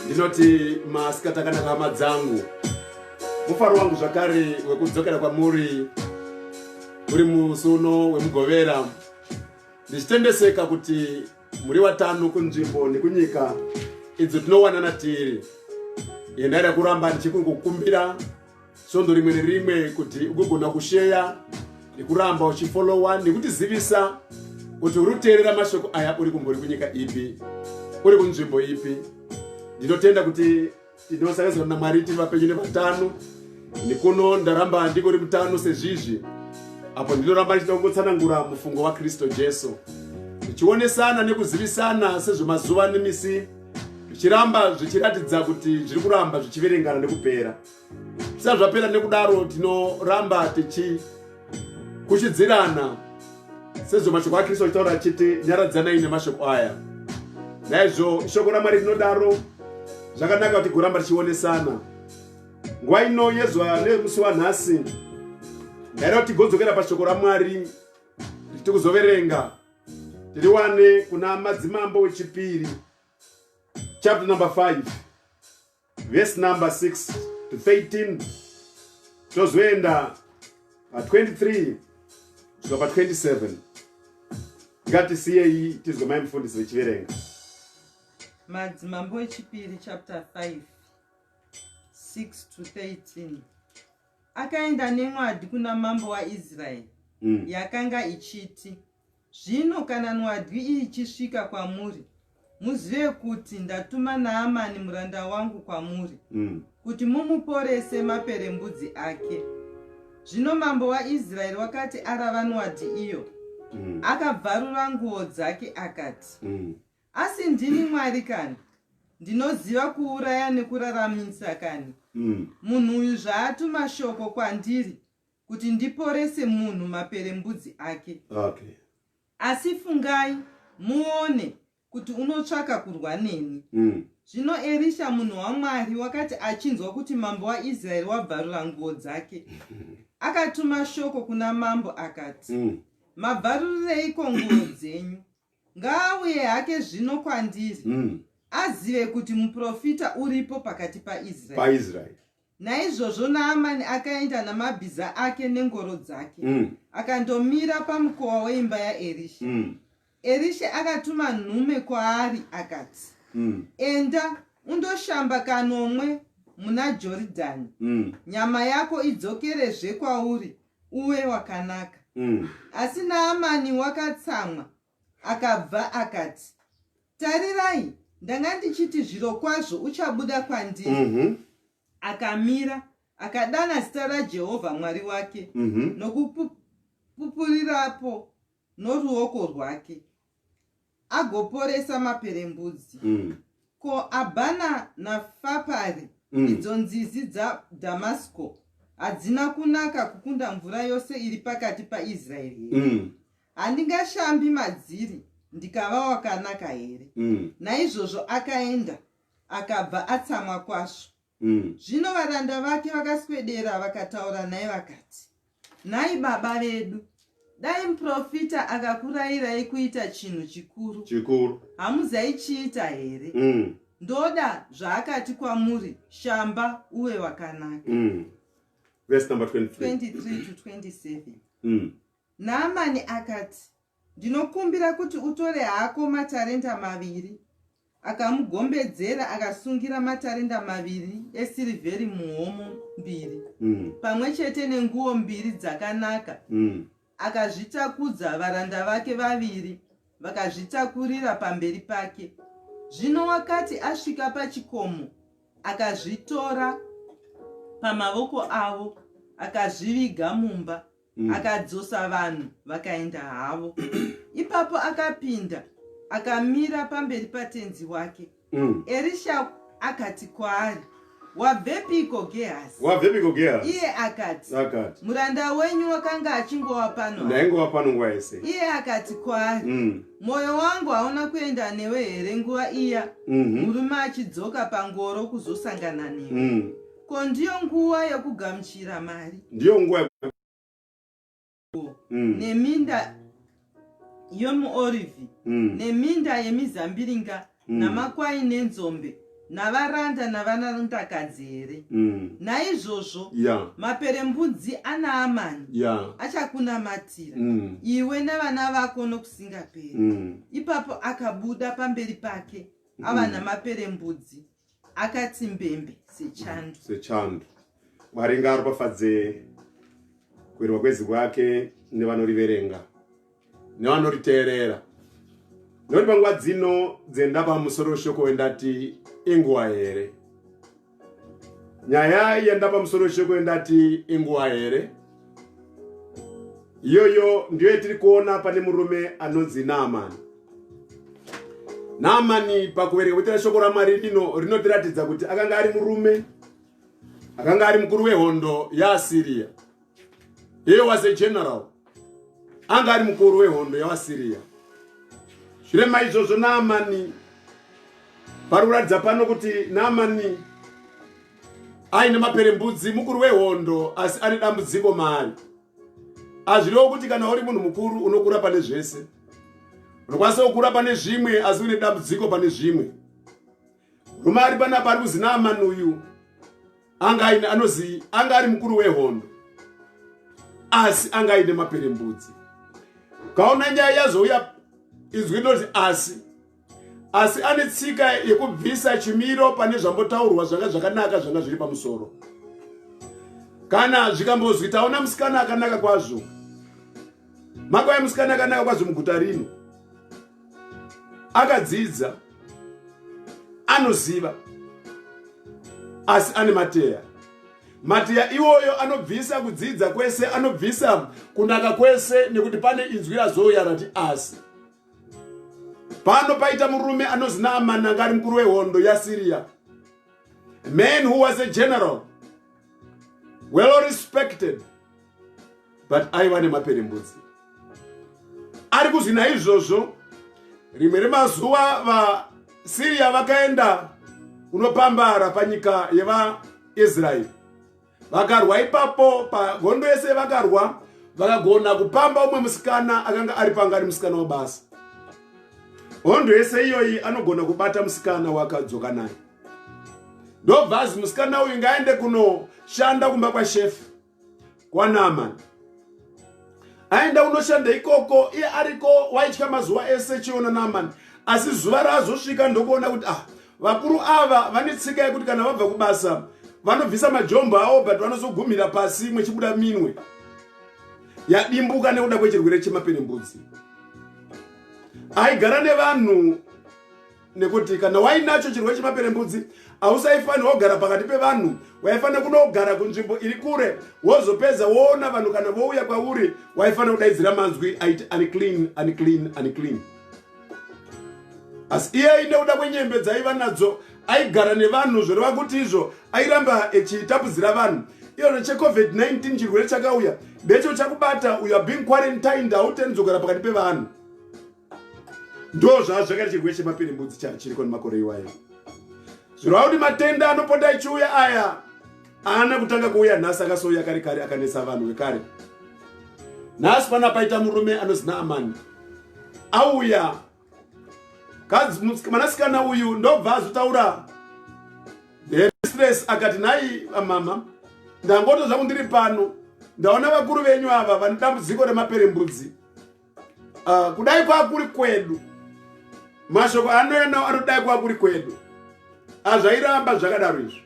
Ndinoti masikataka hama dzangu mufaro wangu zvakare wekudzokera kwamuri uri musuno wemugovera ndichitendeseka kuti muri watano kunzvimbo nekunyika idzo tinowanana tiri yendaira kuramba ndichikungokumbira svondo rimwe nerimwe kuti ugogona kusheya nekuramba uchifollowa nekutizivisa kuti uri kuteerera mashoko aya uri kumbori kunyika ipi uri kunzvimbo ipi. Ndinotenda kuti tinosakazana naMwari tiri vapenyu nevatano nekuno ndaramba ndiko uri mutano sezvizvi apo ndinoramba ndichitongotsanangura mufungo waKristu Jesu tichionesana nekuzivisana sezvemazuva nemisi zvichiramba zvichiratidza kuti zviri kuramba zvichiverengana nekupera. Zvisati zvapera nekudaro tinoramba tichikushidzirana sezvo mashoko aKristu achitaura achiti nyaradzanai nemashoko aya. Naizvo shoko raMwari rinodaro zvakanaka kuti goramba tichionesana. Nguva ino yezuva nemusi wanhasi ndaida kuti tigodzokera pashoko raMwari tikuzoverenga tiriwane kuna Madzimambo wechipiri chapter number 5 verse number 6 to 13 tozoenda pa 23 kusvika pa 27. Ngatisiyei tizomai mufundisi vechiverenga. Madzimambo wechipiri chapter 5 6 to 13. Akaenda nemwadi kuna mambo waIsraeri yakanga ichiti, zvino kana mwadi iyi ichisvika kwamuri, muzive kuti ndatuma Naamani muranda wangu kwamuri kuti mumuporese maperembudzi ake. Zvino mambo waIsraeri wakati arava nwadi iyo, akabvarura nguo dzake akati, asi ndini Mwari kani? Ndinoziva kuuraya nekuraramisa kani? Munhu uyu zvaatuma shoko kwandiri kuti ndiporese munhu maperembudzi ake. Okay. Asi fungai muone kuti unotsvaka kurwa neni. Zvino Erisha munhu waMwari wakati achinzwa kuti mambo waIsraeri wabvarura nguo dzake, akatuma shoko kuna mambo akati, mabvarureiko nguo dzenyu? Ngaauye hake zvino kwandiri, azive kuti muprofita uripo pakati paIsraeri. Naizvozvo Naamani akaenda namabhiza ake nengoro dzake, akandomira pamukova weimba yaErisha. Erisha akatuma nhume kwaari akati, enda undoshamba kanomwe muna Jorodhani, nyama yako idzokerezve kwauri uwe wakanaka. Asi Naamani wakatsamwa akabva akati, tarirai, ndanga ndichiti zvirokwazvo uchabuda kwandiri. Akamira akadana zita raJehovha Mwari wake nokupupurirapo noruoko rwake, agoporesa maperembudzi. Ko Abhana naFapari, idzo nzizi dzaDhamasiko, hadzina kunaka kukunda mvura yose iri pakati paIsraeri? Handingashambi madziri ndikava wakanaka here? Naizvozvo akaenda akabva atsamwa kwazvo. Zvino varanda vake vakaswedera vakataura naye vakati, nhai baba vedu, dai muprofita akakurayirai kuita chinhu chikuru, hamuzaichiita here? Ndoda zvaakati kwamuri, shamba uve wakanaka. Verse number 23 to 27. Naamani akati, ndinokumbira kuti utore hako matarenda 2. Akamugombedzera akasungira matarenda 2 esirivheri muhomo 2, pamwe chete nenguo 2 dzakanaka. Akazvitakudza varanda vake 2, vakazvitakurira pamberi pake. Zvino wakati asvika pachikomo, akazvitora pamavoko avo, akazviviga mumba, akadzosa vanhu vakaenda havo. Ipapo akapinda akamira pamberi patenzi wake. Erisha akati kwaari, wabvepiko Gehazi? Iye akati, muranda wenyu wakanga achingova pano. Iye akati kwaari, mwoyo wangu hauna kuenda newe here nguva iya murume achidzoka pangoro kuzosangana newe? Ko ndiyo nguva yokugamuchira mari? Neminda yomuorivhi, neminda yemizambiringa, namakwai nenzombe, navaranda navanarandakadzi here? Naizvozvo maperembudzi aNaamani achakunamatira iwe navana vako nokusingaperi. Ipapo akabuda pamberi pake ava namaperembudzi, akati mbembe sechando. Mwari ngaaropafadze kuverengwa kwezwi kwake nevanoriverenga nevanoriteerera. Nekuti panguva dzino dzenda pamusoro shoko wendati inguva here. Nyaya yenda pamusoro shoko wendati inguva here, iyoyo ndiyo yetiri kuona pane murume anonzi Naamani. Naamani pakuverenga kuitira shoko raMwari rinotiratidza kuti akanga ari murume, akanga ari mukuru wehondo yaAsiria. He was a general. Anga ari mukuru wehondo yaAsiria. Shure maizvozvo Naamani parikuratidza pano kuti Naamani aine maperembudzi, mukuru wehondo, asi ane dambudziko maari. Azvirevo kuti kana uri munhu mukuru unokura pane zvese. Unokwanisa kukura pane zvimwe asi une dambudziko pane zvimwe. Rume ari panapa ari kuzi Naamani uyu anga ari mukuru wehondo, asi anga aine maperembudzi. Kaona nyaya yazouya izwi rinoti asi ane tsika yekubvisa chimiro pane zvambotaurwa zvanga zvakanaka zvanga zviri pamusoro. Kana zvikambozwi taona musikana akanaka kwazvo, makauya musikana akanaka kwazvo muguta rino, akadzidza, anoziva, asi ane mateya. Mateya iwoyo anobvisa kudzidza kwese, anobvisa kunaka kwese, nekuti pane inzwi razouya rati asi. Pano paita murume anonzi Naamani anga ari mukuru wehondo yaSiria, a man who was a general, well respected, but aiva nemaperembudzi. Ari kuzvi naizvozvo, rimwe remazuva vaSiria vakaenda kunopambara panyika yevaIsraeri. Vakarwa ipapo, pahondo yese vakarwa, vakagona kupamba umwe musikana akanga ari pangari musikana wabasa. Hondo yese iyoyi anogona kubata musikana wakadzoka naye. Ndobvazi musikana uyu ngaende kunoshanda kumba kwashefu kwaNaamani. Aenda unoshanda ikoko, iye ariko waitya mazuva ese chiona Naamani. Asi zuva razosvika ndokuona kuti vakuru ava vane tsika yekuti kana vabva kubasa vanobvisa majombo avo, but vanozogumira pasi mwechibuda minwe yadimbuka nekuda kwechirwere chemaperembudzi. Aigara nevanhu nekuti kana wainacho chirwere chemaperembudzi ausaifanira kugara pakati pevanhu, waifanira kunogara kunzvimbo iri kure, wozopedza woona vanhu kana vouya kwauri waifanira kudaidzira manzwi aiti unclean, unclean, unclean. Asi iye nekuda kwenyembe dzaiva nadzo aigara nevanhu zvoreva kuti izvo airamba echitapudzira vanhu. Iyo cheCovid-19 chirwere chakauya ndecho chakubata, you are being quarantined, hautendi kugara pakati pevanhu. Ndo zvazvakati chirwere chemaperembudzi chiriko nemakore iwayo. zvirova kuti matenda anopota ichiuya aya ana kutanga kuuya nhasi akasouya kare kare akanesa vanhu vekare. Nhasi pana paita murume anozi Naamani auya mwanasikana uyu ndobva azotaura the stress akati nhai mama ndangoto zvangu ndiri pano ndaona vakuru venyu ava vane dambudziko remaperembudzi kudai kwakuri kwedu mashoko anoenda anodai kwakuri kwedu azvairamba zvakadaro izvo.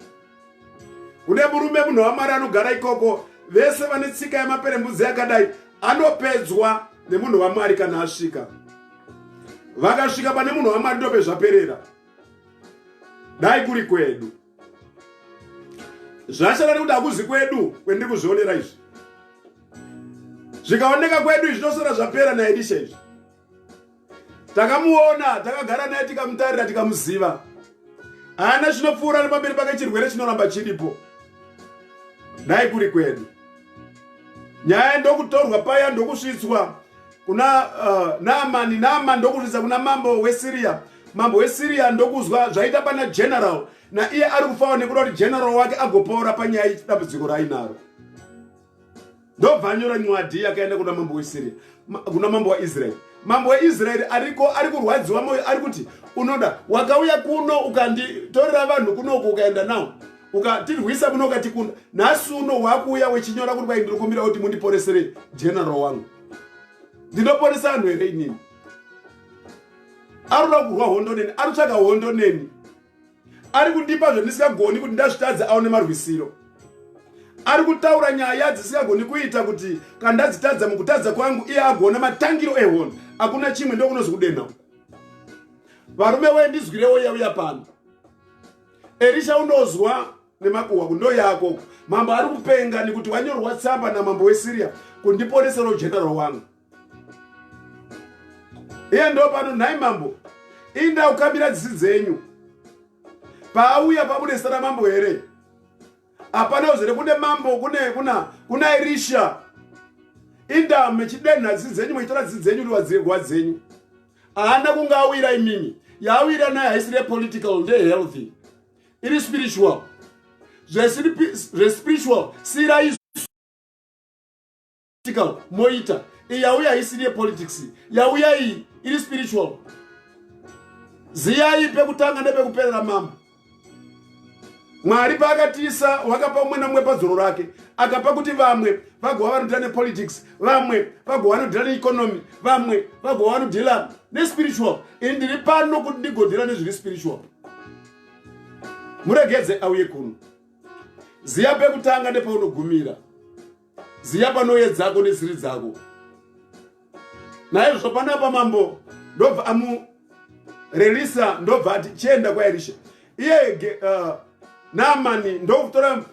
Kune murume munhu waMwari anogara ikoko vese vane tsika yemaperembudzi yakadai anopedzwa nemunhu waMwari kana asvika. Vakasvika pane munhu waMwari ndope zvaperera dai kuri kwedu. Zvashara nekuti hakuzi kwedu kwendiri kuzvionera izvi. Zvikaoneka kwedu izvi zvinosora zvapera naElisha izvi. Takamuona takagara naye tikamutarira tikamuziva. Haana zvinopfuura nepamberi pake chirwere chinoramba chiripo. Dai kuri kwedu. Nyaya ndokutorwa paya ndokusvitswa kuna Naamani. Naamani ndokusvitsa kuna mambo weSiria. Mambo weSiria ndokuzwa zvaita pana general na iye ari kufawo nekuda kuti general wake agopora panyaya yedambudziko raainaro. Ndobva anyora nywadhi yakaenda kuna mambo weSiria, kuna mambo waIsraeri. Mambo weIsraeri ari kurwadziwa moyo, ari kuti unoda wakauya kuno ukanditorera vanhu kunoku ukaenda nawo ukatirwisa muno ukatikunda, nhasi uno wakuuya wechinyora kuti kwai ndinokumbira kuti mundiporesere general wangu. Ndinoporesa vanhu here inini? Arikuda kurwa hondo neni, arikutsvaga hondo neni, ari kundipa zvandisingagoni kuti ndazvitadza aone marwisiro, ari kutaura nyaya dzisingagoni kuita kuti kana ndadzitadza mukutadza kwangu iye agona matangiro ehondo. Hakuna chimwe ndokunozi kudenha. Varume wendizwirewo yauya pano. Elisha unozwa nemakuhwa kundo yako. Mambo ari kupenga nekuti wanyorwa tsamba namambo weSiria kundiporesera general wangu. Iye ndo pano nhai mambo inda ukambira dzisi dzenyu. Paauya pabude sana mambo here. Hapana uzere kune mambo kuna Elisha. Inda mechidenha dzisi dzenyu mwitora dzisi dzenyu liwadzirwa dzenyu. Haana kunga awira imimi. Yawira naye haisiri political nde healthy. It is spiritual. The spiritual sira is political moita. Yauya haisiri politics. Yauya it is spiritual. Ziyai pekutanga nepekuperera mambo. Mwari pakatisa wakapa umwe namwe padzoro rake akapa kuti vamwe vagova vanodhila nepolitics, vamwe vagova vanodhila neeconomy, vamwe vagova vanodhila nespiritual. Ini ndiri pano kuti ndigodhila nezviri spiritual. Muregedze auye kuno. Ziya pekutanga nepaunogumira. Ziya panoedzako nesiri dzako. Naizvozvo panapa mambo ndobva amurelisa ndobva ati chienda kwaElisha. Iye Naamani ndokutora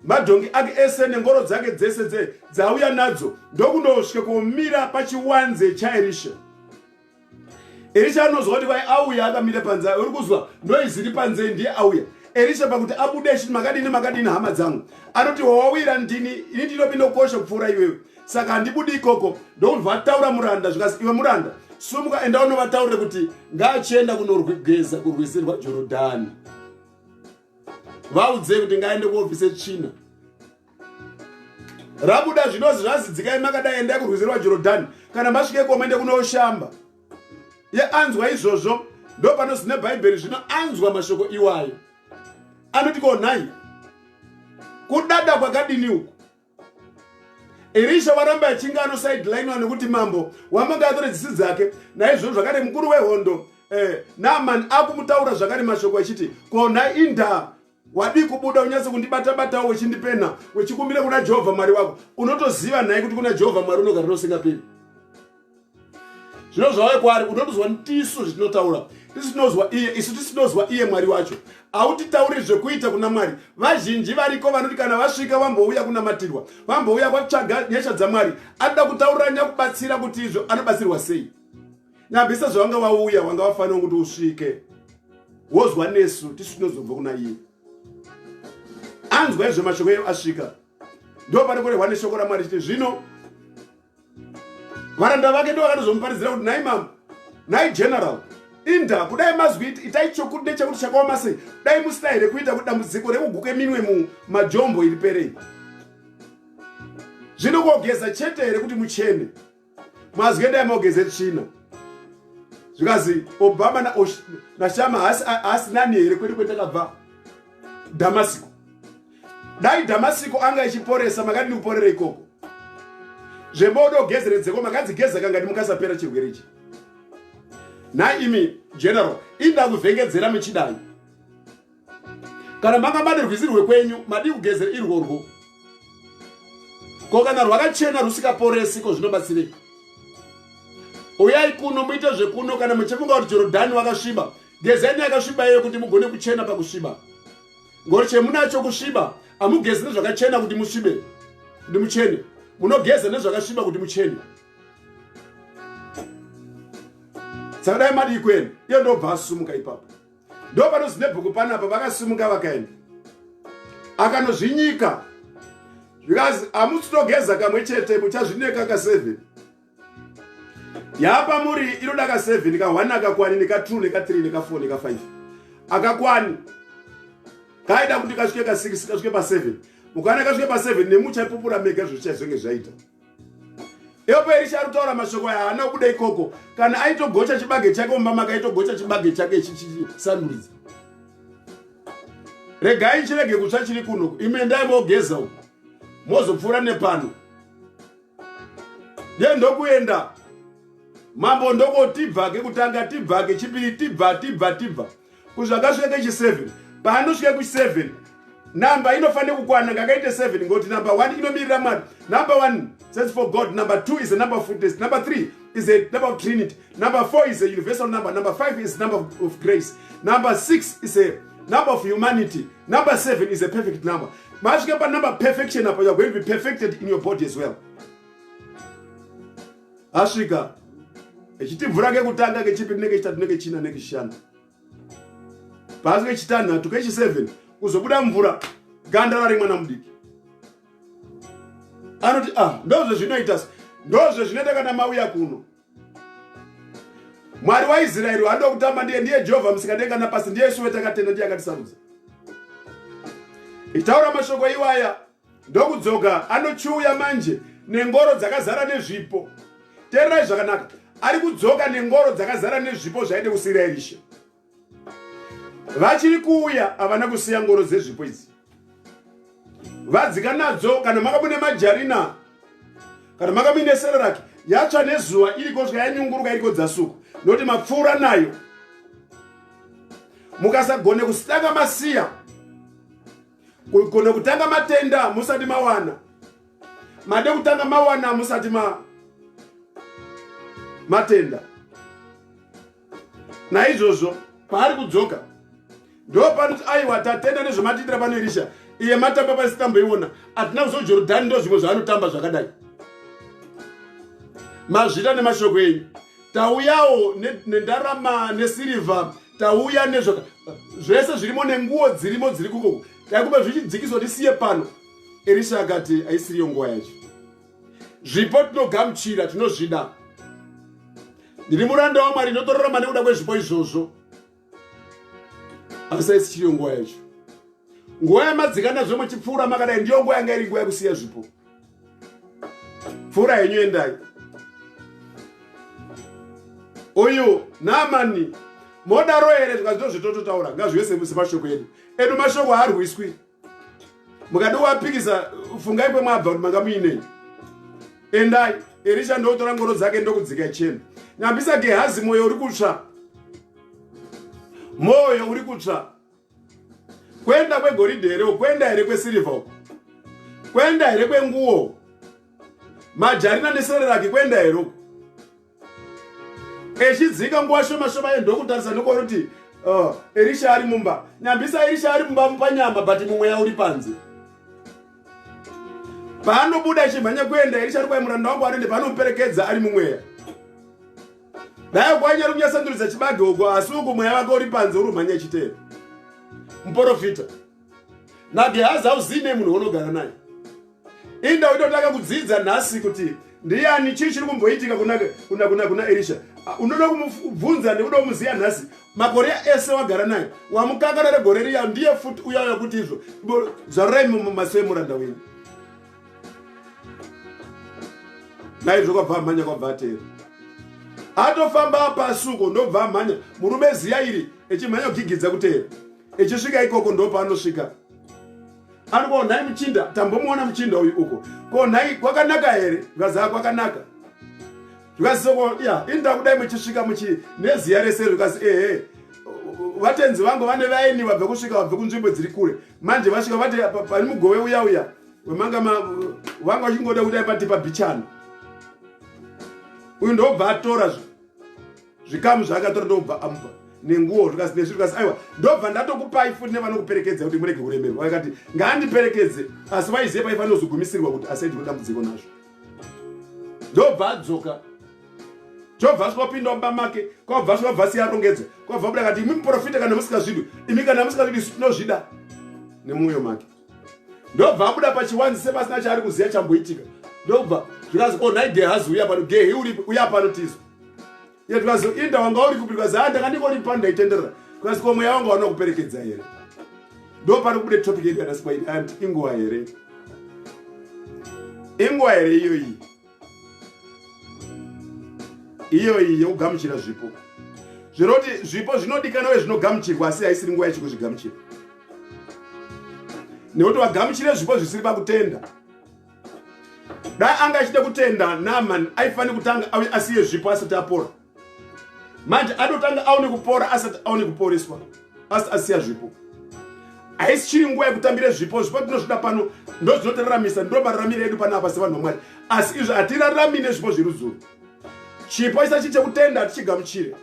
madhongi ake ese nengoro dzake dzese dzauya nadzo ndokunosvika kumira pachiwanze chaElisha. Elisha anozwa kuti kwai auya akamira panze, uri kuzwa ndoiziri panze ndiye auya. Elisha pakuti abude chiti makadini hama dzangu. Anoti wawawira ndini, ini ndinopinda kukosha kupfuura iwewe. Saka handibudi ikoko ndokubva ataura muranda zvikazi iwe muranda sumuka enda unovataurire kuti ngaachienda kunorwigeza kurwisirwa Jorodhani. Vaudze kuti ngaende kuobvise tsvina. Rabuda zvinozi zvazidzikai makadai enda kurwisirwa Jorodhani kana masvikeko maende kunoshamba. Ye anzwa izvozvo ndopanozi neBhaibheri zvino anzwa mashoko iwayo. Anoti ko nhai kudada kwakadini uku. Elisha varamba achinga anosideline nekuti mambo wamanga atore dzisi dzake naizvozvo zvakare mukuru wehondo Naamani akumutaura zvakare mashoko achiti ko nhai inda wadi kubuda unyatse kundibata-batawo wechindipena wechikumbira kuna Jehovha Mwari wako. Unotoziva naye kuti kuna Jehovha Mwari unogara nosingaperi. Zvino zvauya kwaari unotozwa tisu zvitinotaura. Isu tisinozwa iye Mwari wacho. Autitauri zvekuita kuna Mwari. Vazhinji variko vanoti kana vasvika vambouya kunamatirwa, vambouya kwatsvaga nyasha dzaMwari, anoda kutaura nyakubatsira kuti izvo anobatsirwa sei. Nyambisa zvavanga wauya wanga wafanira kuti usvike wozwa nesu tisu tinozobva kuna iye. Anzwa izvo mashoko eyo asvika. Ndo pane kurehwa neshoko raMwari chiti zvino varanda vake ndo vakanozomuparidzira kuti nhai mambo, nhai general, inda kudai mazwi itaichokuti nechekuti chakaoma sei dai musina here kuita kuti dambudziko rekuguke minwe majombo iri perei. Zvino kogeza chete here kuti muchene mazwi dai mogeze tsvina zvikazi Obama naShama hasinani here kwedu kwetakabva Damasiko. Dai Damasiko anga ichiporesa makadini kuporera ikoko zvebodo gezeredzeko makadzigeza kangati mukasapera chirwere ichi. Naimi general inda kuvhengedzera muchidai kana manga mane rwizi rwekwenyu madi kugezera irworwo ko kana rwakachena rusikaporesi ko zvinobatsirika. Uyai kuno muite zvekuno kana muchifunga kuti Jorodhani wakasviba gezeni yakasviba iyo kuti mugone kuchena pakusviba. Ngori chemunacho kusviba amugezi nezvakachena kuti musvibe kuti muchene munogeza nezvakasviba kuti muchene. Saka dai madi ikweni iyo ndobva asumuka ipapo ndo panozine bhuku panapa vakasumuka vakaenda akanozvinyika zvikazi amusitogeza kamwe chete muchazvineka ka7 yapa muri inoda ka7 ka1 akakwani neka2 neka3 neka4 neka5 akakwani kaida kuti kasvike ka6 kasvike pa7 mukana kasvike pa7 nemuchaipupura mega zvichazvenge zvaita. Epo Elisha arutaura mashoko haana kubuda ikoko kana aitogocha chibage chake mumba kaitogocha chibage chake chichisanduridza. Regai chirege kutsva chiri kuno ime ndai mogeza uko mozopfura nepano ndokuenda mambo ndoko tibvake kutanga tibvake chipiri tibva kuzvakasvika chi7 paanosvika ku7 namba inofanira kukwana ngakaite 7 ngoti number 1 inomirira Mwari. Number 1 stands for God, number 2 is the number of fruitfulness, number 3 is the number of Trinity, number 4 is a universal number, number 5 is the number of grace, number 6 is a number of humanity, number 7 is a perfect number. Masvika pa number perfection apo you are going to be perfected in your body as well. Asvika echitimvura kekutanga kechipiri nekechitatu nekechina nekechishanu pasi kechitanhatu kechi7 kuzobuda mvura ganda rari mwana mudiki anoti ndozvo zvinoita ndozvo zvinoita kana mauya kuno. Mwari waIsraeri wanda kutamba ndiye Jehovha musikadenga napasi ndiye Yesu wetakatenda ndiye akatisarudza. Itaura mashoko iwaya ndokudzoka anochuya manje nengoro dzakazara nezvipo. Teerai zvakanaka ari kudzoka nengoro dzakazara nezvipo zvaide kusira Elisha. Vachiri kuuya avana kusiya ngoro dzezvipo idzi. Vadzika nadzo kana makabune majarina kana makabune sereraki yatsva nezuva iri kosvika yanyunguruka iri kodzasuka noti mapfuura nayo mukasagone kusitanga masiya kugone kutanga matenda musati mawana made kutanga mawana musati matenda. Naizvozvo paari kudzoka ndo panoti aiwa tatenda nezvematitira pano Elisha iye matamba pasitamboiona atina kuzo Jorodhani ndo zvimwe zvaanotamba zvakadai. Mazvita nemashoko enyu tauyawo nendarama nesirivha tauya nezvoka zvese zvirimo nenguo dzirimo dziri kukoko taikupa zvichidzikiswa tisiye pano. Elisha akati aisiriyo nguva yacho zvipo tinogamuchira tinozvida ndiri muranda waMwari ndinotorarama nekuda kwezvipo izvozvo asi aisiriyo nguva yacho. Nguva yamadzikana zvo muchipfuura makadai ndiyo nguva yanga iri nguva yekusiya zvipo. Pfuura henyu endai. Uyu Naamani modaro here zvikazivo zvitototaura ngazvive semashoko edu edu mashoko haarwiswi. Mukadi wapikisa fungai kwemwabva kuti manga muinei. Endai. Elisha ndotora ngoro dzake ndokudzika ichena. Nyambisa Gehazi moyo uri kutsva. Moyo uri kutsva. Kwenda kwegoridhe here, kwenda here kwesirivha, kwenda here kwenguo, majarina nesereraki kwenda here. Echidzika nguva shoma ndokutarisa nokona kuti Elisha ari mumba. Nyambisa Elisha ari mumba panyama but mumweya uri panze. Paanobuda achimhanya kuenda Elisha ari kwaimuranda wangu anoende paanomuperekedza ari mumweya. Dai kwanyari kunyasanduridza chibage uko asi uko mweya wake uri panze uri kumhanya chitero. Muprofita naGehazi auziine munhu unogara naye. Inda utotaka kudzidza nhasi kuti ndiani chii chiri kumboitika kuna Elisha. unoda kumubvunza nekuda kumuziya nhasi makore ese wagara naye wamukangana regore riya ndiye futi uyauya kuti izvo zvarurai mumaso emuranda wenyu naizvo kwabva amhanya kwabva atera atofamba pasuko ndobva amhanya murume ziya iri echimhanya kugigidza kutera echisvika ikoko ndopanosvika anoko nhai muchinda tambomuona muchinda uyu uko ko nhai kwakanaka here zvikazi kwakanaka zvikazisoko ya inda kudai muchisvika neziya rese zvikazi vatenzi vangu vane vaini vabve kusvika vabve kunzvimbo dziri kure manje vasvika vati pani mugove uya wemanga vanga vachingoda kudai pati pabichana uyu ndobva atora zvikamu zvaakatora ndobva amupa nenguo zvikasi aiwa ndobva ndatokupai futi nevanokuperekedza kuti murege kuremerwa vakati ngaandiperekedze asi vaiziva paifanira kuzogumisirwa kuti asaiti nedambudziko nazvo ndobva adzoka chobva asvopinda mumba make kwabva asvobva siyarongedza kwabva buda kati imi muprofita kana musikazvidu imi kana musikazvidu isu tinozvida nemwoyo make ndobva abuda pachiwanzi sepasina chaari kuziya chamboitika ndobva zvikazi nhai gehazi uya pano gehi uya pano tizwa iye zvikazi inda wanga uri kupi zvikazi ndakandikori pano ndaitenderera zvikazi ko mweya wanga wana kuperekedza here ndo pano kubude topic yedu yadasikwairi anti inguva here inguva here iyoyi yekugamuchira zvipo zvinoti zvipo zvinodikana uye zvinogamuchirwa asi haisiri nguva yechikuzvigamuchira nekuti wagamuchire zvipo zvisiri pakutenda dai anga achida kutenda Naamani aifanira kutanga asiye zvipo asati apora manje adotanga aone kupora asati aone kuporeswa asati asiya zvipo haisi chiri nguva yekutambire zvipo tinozvida pano ndo zvinotiraramisa ndo mararamiro edu panapa sevanhu vamwari asi izvo hatirarami nezvipo zviruzuru chipo isachi chekutenda hatichigamuchire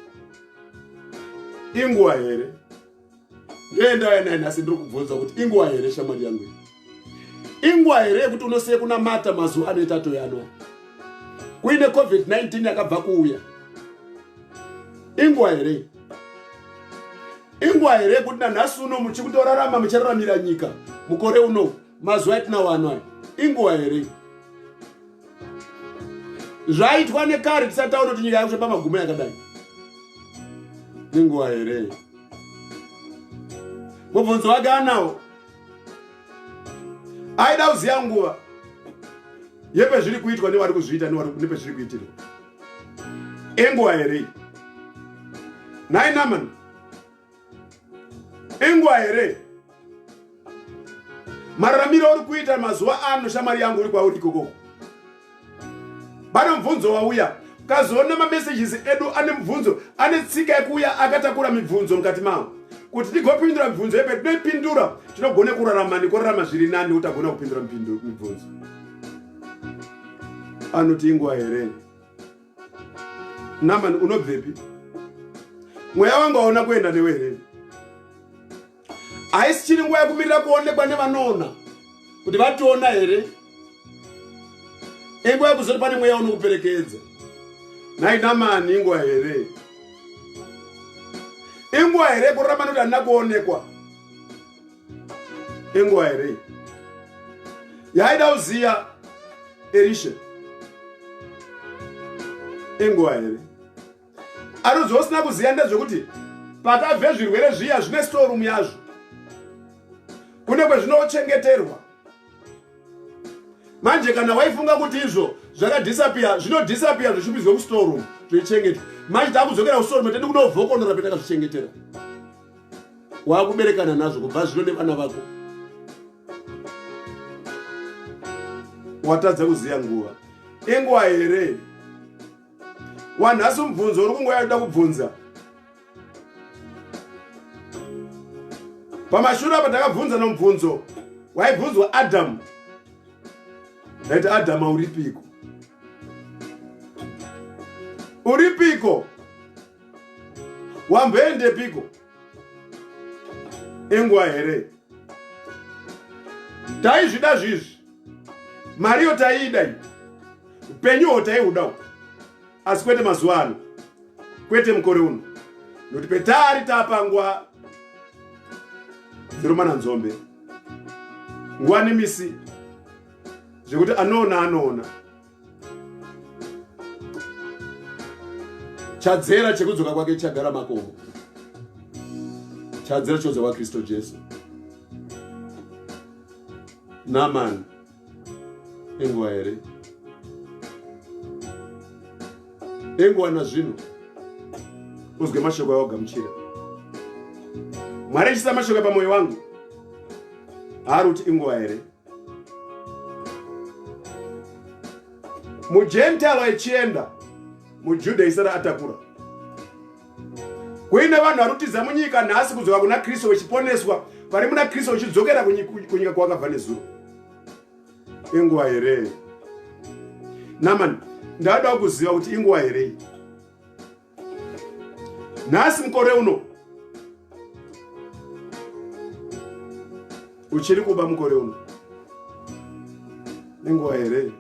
inguva here ndoendayo nhasi ndiri kubvunza kuti inguva here shamwari yangu inguva here yekuti unosiye kunamata mazuva anoita atoyano kuine covid-19 yakabva kuuya inguva here inguva here yekuti nanhasi uno muchikutorarama muchiraramira nyika mukore uno mazuva atinawo ano inguva here zvaitwa nekare tisati taona kuti nyika yakusvepa magumo yakadai inguva here mubvunzo wake anawo aida kuziya nguva yepezviri kuitwa nevari kuzviita nepezviri kuitirwa inguva here nhai Naamani inguva here mararamiro uri kuita mazuva ano shamwari yangu uri kwauri ikokoko pane mubvunzo wauya ukazoona mamessages edu ane mubvunzo ane tsika yekuuya akatakura mibvunzo mukati mawo kuti tigopindura mibvunzo yepe tinoipindura tinogone kurarama nekurarama zviri nani kuti agona kupindura mibvunzo anoti inguva here Naamani unobvepi mweya wangu aona kuenda newe here haisi chiri nguva yekumirira kuonekwa nevanoona kuti vationa here inguva yekuzoti pane mweya unokuperekedza nhai Naamani inguva here inguva here kurarama noti handina kuonekwa inguva here yaida kuziya Elisha inguva here aruzosina kuziya ndezvekuti pakabve zvirwere zviya zvine storeroom yazvo kune kwezvinochengeterwa manje kana waifunga kuti izvo zvakadisapia zvinodisapia zvichipinzwe kustoreroom zvichichengetwa manje takuzokera kustoreroom tedi kunovhokonora petakazvichengetera wakuberekana nazvo kubva zvino nevana vako watadza kuziya nguva inguva here wanhasi mubvunzo uri kungoya kuda kubvunza pamashure apa takabvunza nomubvunzo waibvunzwa Adhamu ndaiti Adhamu uripiko uripiko wamboendepiko inguva here taizvida zvizvi mariyo taiida upenyuho taihudawo asi kwete mazuva ano kwete mukore uno nokuti petari tapangwa dziromana nzombe nguva nemisi zvekuti anoona chadzera chekudzoka kwake chagara makomo, chadzera chodzoka kwa Kristo Jesu. Naamani enguva here, enguva nazvino uzwe mashoko aogamuchira. Mwari achisa mashoko pamwoyo wangu ari kuti inguva here. Mugentile achienda, muJudha isara atakura. Kuine vanhu vari kutiza munyika nhasi kudzoka kuna Kristu vachiponeswa, vari muna Kristu vachidzokera kunyika kwakabva nezuro. Inguva here. Naamani, ndada kuziva kuti inguva here. Nhasi mukore uno uchiri kuba mukore uno, inguva here.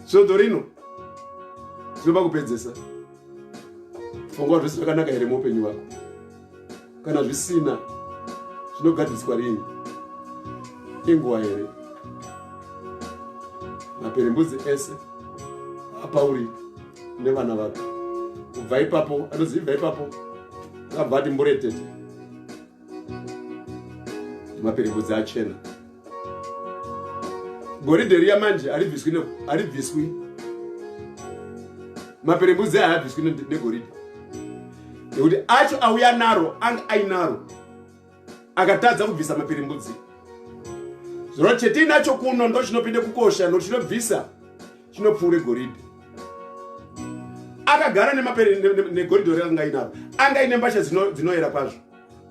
Sodo rino zvinoba kupedzesa. Pfungwa zvese zvakanaka here muupenyu wako? Kana zvisina zvinogadziswa rini? Inguva here. Maperembudzi ese aPauri nevana vake kubva ipapo, anozibva ipapo akabva ati mburetete. Maperembudzi achena. Goridhe riya manje haribviswi. Maperembudzi aya haabviswi negoridhe. Nekuti acho auya naro anga ainaro akatadza kubvisa maperembudzi. Zvino chetinacho kuno ndo chinopinde kukosha, ndo chinobvisa chinopfuure goridhe. Akagara negoridhe rakanga ainaro, anga aine mbasha dzinoera kwazvo,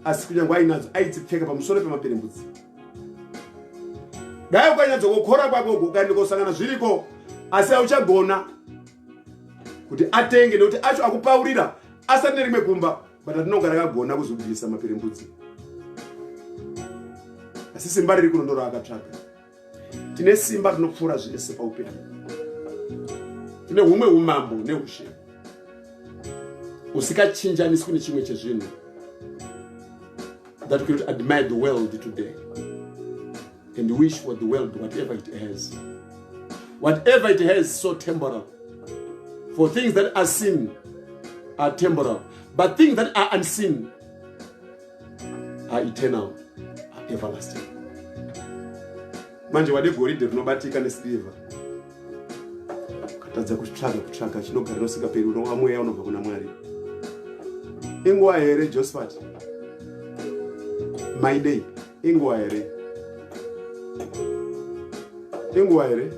asi kunyange ainadzo aidzipfeka pamusoro pemaperembudzi. Dai ukanyadzokukora kwako ukaenda kosangana zviriko, asi auchagona kuti atenge, nekuti acho akupaurira asati nerimwe gumba, but atinonga rakagona kuzobvisa maperembudzi. Asi simba riri kuno ndo raakatsvaka. Tine simba rinopfuura zvese paupenyu. Tine humwe umambo neushe usikachinjaniswi nechimwe chezvinhu. That we could admire the world today and wish for the world whatever it has. Whatever it has is so temporal. For things that are seen are temporal, but things that are unseen are eternal, are everlasting. Manje wade goridhe rinobatika nesiliva. Katadza kutsvaga chinogara nosingaperi, unova mweya unobva kuna Mwari. Inguva here Josephat. My day, inguva here. Inguva here.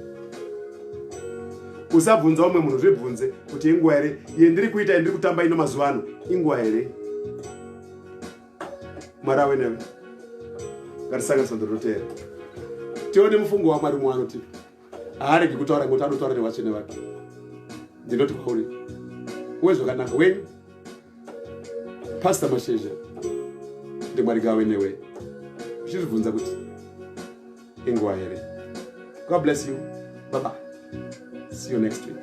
Usabvunza umwe munhu, zvibvunze kuti inguva here. Yendiri kuita, yendiri kutamba ino mazuva ano, inguva here. Mwari ave newe. Ngatisanganiswa ndorotera. Tione mufungo waMwari umwe anoti haaregi kutaura ngekuti anotaura nevatsvene vake. Ndinoti kwauri, uwe zvakanaka wenyu Pastor Mashesha, ndiMwari ngave newe. Uchizvibvunza kuti inguva here. God bless you. Bye bye. See you next week.